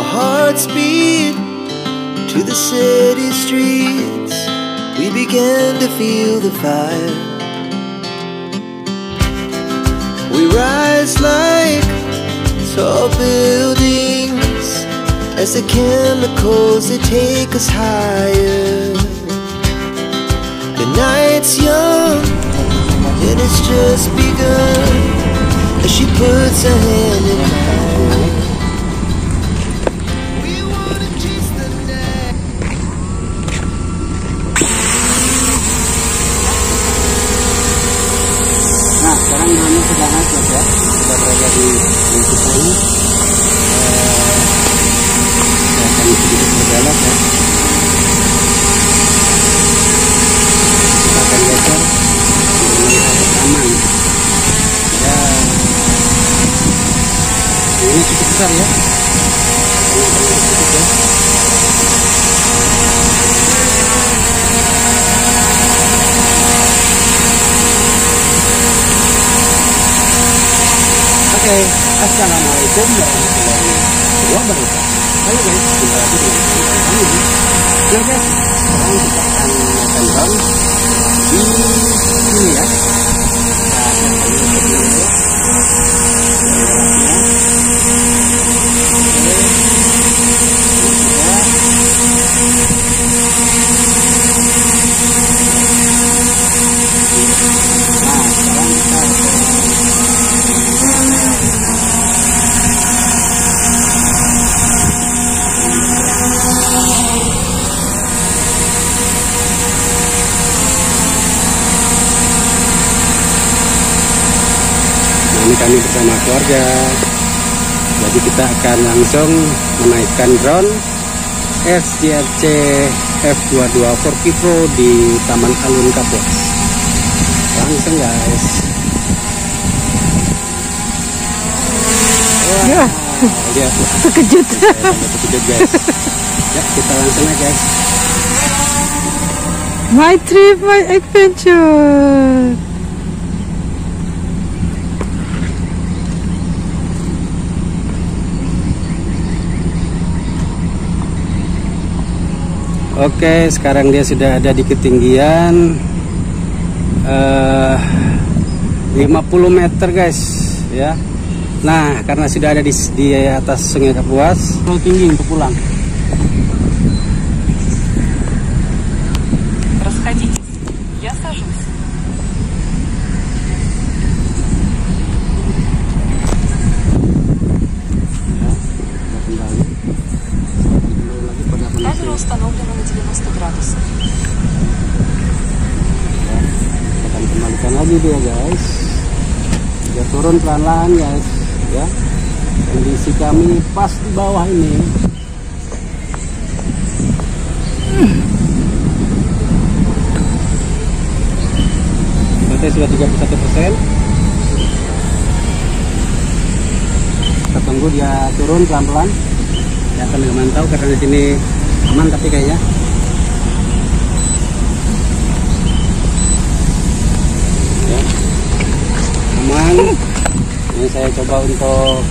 our hearts beat to the city streets. We began to feel the fire. We rise like tall buildings as the chemicals, they take us higher. The night's young and it's just begun as she puts her hand in mine. We wanna chase the night. Nah, sekarang namanya sudah naik ya, sudah berada di kita ini. Saya akan sedikit berbelok ya. Kita akan geser melihat aman. Ya, ini cukup besar ya. Oke, assalamualaikum warahmatullahi wabarakatuh. Halo guys, jumpa lagi dengan channel kami. Nah guys, sekarang kita akan makan drone di sini ya. Ini kami bersama keluarga, jadi kita akan langsung menaikkan drone Sjrc F22 Pro di Taman Alun Kapuas. Langsung guys. Wah, ya, lihat terkejut. Terkejut guys. Ya, kita langsung aja guys. My trip, my adventure. Oke, sekarang dia sudah ada di ketinggian 50 meter guys ya. Nah, karena sudah ada di atas Sungai Kapuas, terlalu tinggi untuk pulang. Расходитесь, я сажусь. Камера установлена на 90 градусов. Akan kembalikan lagi dia guys. Dia turun pelan-pelan guys ya. Kondisi kami pas di bawah ini. Baterai sudah 31%. Kita tunggu dia turun pelan-pelan. Ya, akan memantau karena di sini aman tapi kayaknya. Ya, aman. Ini saya coba untuk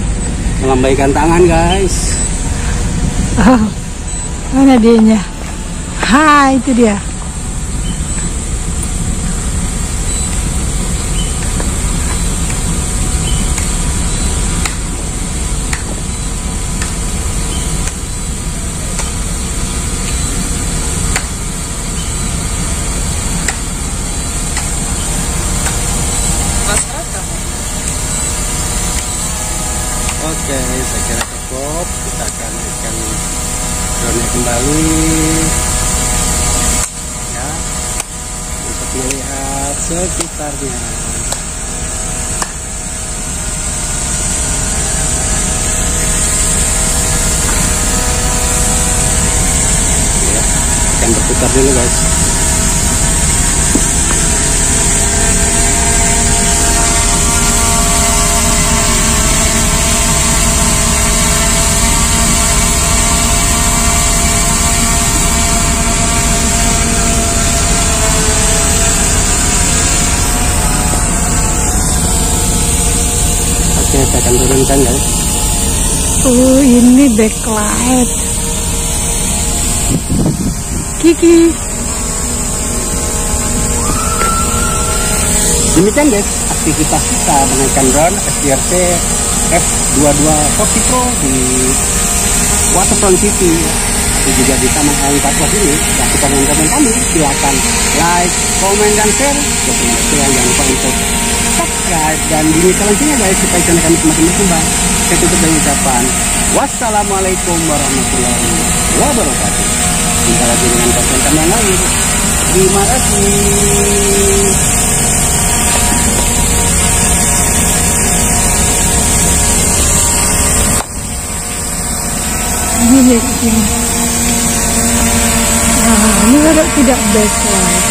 melambaikan tangan guys. Oh, mana dianya? Hai, itu dia. Oke, saya kira cukup. Kita akan naikkan drone kembali ya, untuk melihat sekitarnya. Ya, akan berputar dulu guys. Oke, saya akan turunkan guys. Oh, ini backlight. Kiki. Demikian guys, aktivitas kita menaikkan drone Sjrc F22 Pro di waterfront city atau juga di Taman Sungai Kapuas ini. Lakukan komen kami, silakan like, komen, dan share. Jangan lupa untuk subscribe dan bunyi loncengnya guys, supaya channel kami semakin berkembang. Saya tutup dengan ucapan wassalamualaikum warahmatullahi wabarakatuh. Jumpa lagi dengan konten kami yang lain. Terima kasih. Ini ini. Nah, ini ada tidak backlight.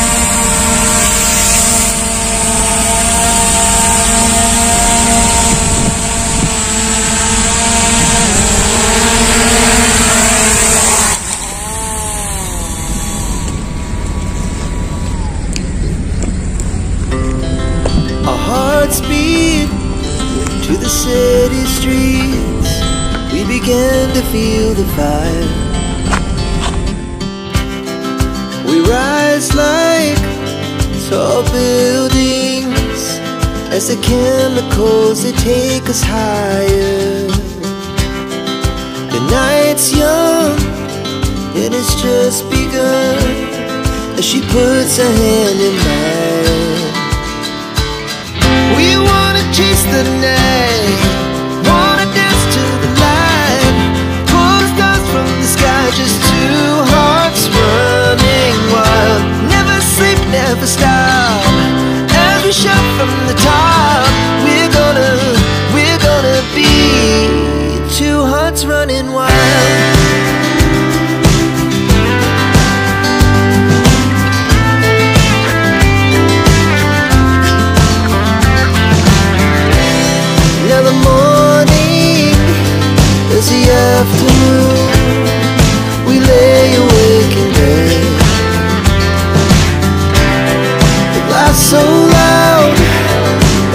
Our hearts beat to the city streets. We began to feel the fire. We rise like tall buildings as the chemicals, they take us higher. The night's young and it's just begun as she puts her hand in mine. We wanna chase the night, wanna dance to the light, pull the stars from the sky, just two hearts running wild. Never sleep, never stop, as we shout from the top. We're gonna be two hearts running wild. Now the morning is the afternoon. We lay awake in bed. The laughs so loud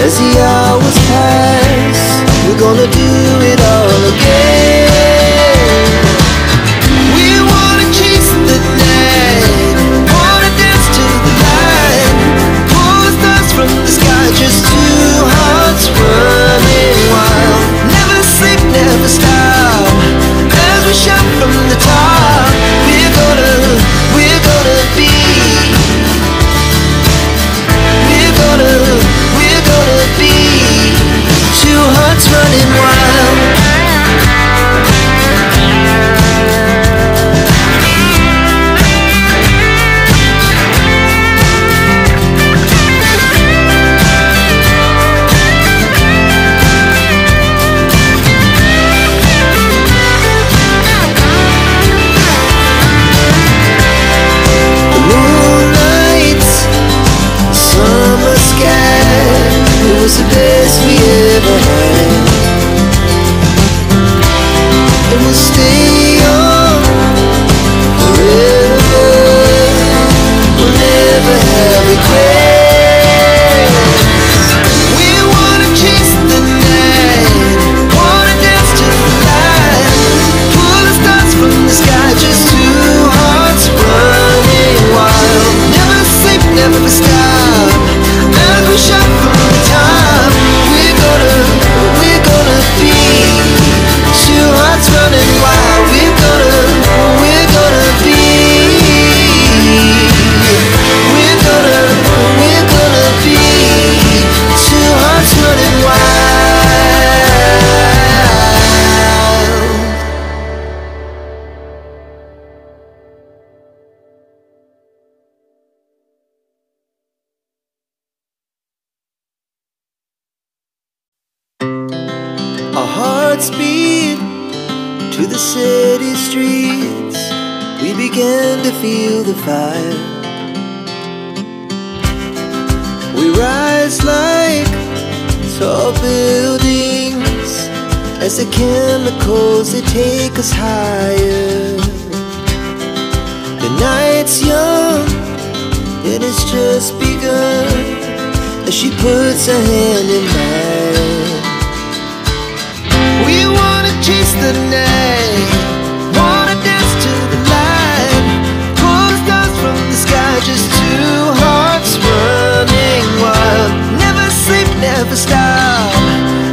as the hours pass. We're gonna do it all again. We wanna chase the night, wanna dance to the light, pull the stars from the sky, just two hearts running wild. Never sleep, never stop, as we shout from the top. We're gonna be, we're gonna be two hearts running wild. The moonlight, summer sky, it was the best we ever had. And we'll stay on forever. We'll never have regrets. We wanna chase the night, wanna dance to the light, pull the stars from the sky, just two hearts running wild. Never sleep, never stop, as we shout from the top. We're gonna be two hearts running wild. We're gonna be, we're gonna be two hearts running wild. Our hearts beat to the city streets. We began to feel the fire. We rise like tall buildings as the chemicals, they take us higher. The night's young and it's just begun as she puts her hand in mine. We wanna chase the night, wanna dance to the light, pull the stars from the sky, just two hearts running wild. Never sleep, never stop,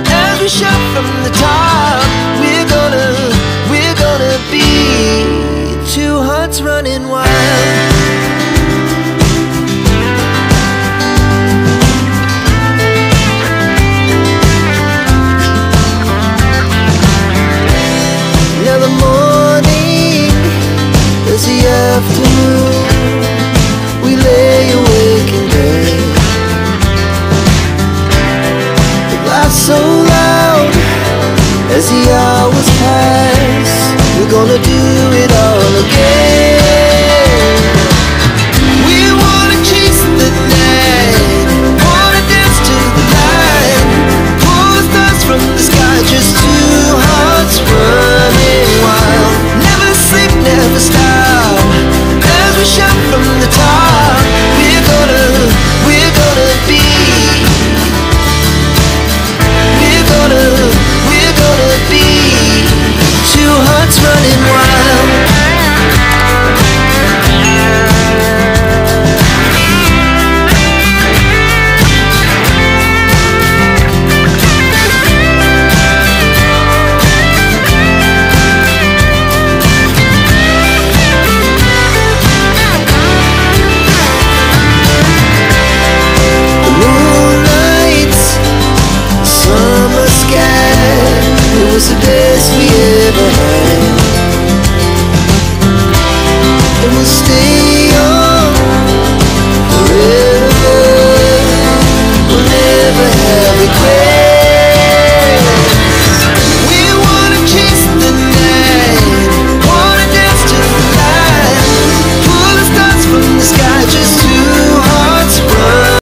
as we shout from the top. We're gonna be two hearts running wild. Now the morning is the afternoon, we lay awake in bed. The laugh so loud as the hours pass, we're gonna do it all again. We wanna chase the night, wanna dance to the light, pull the stars from the sky, just two hearts running wild. Never sleep, never stop, as we shout from the top. We're gonna be, we're gonna be two hearts running wild. The moonlight, summer sky, it was the best we ever had. And we'll stay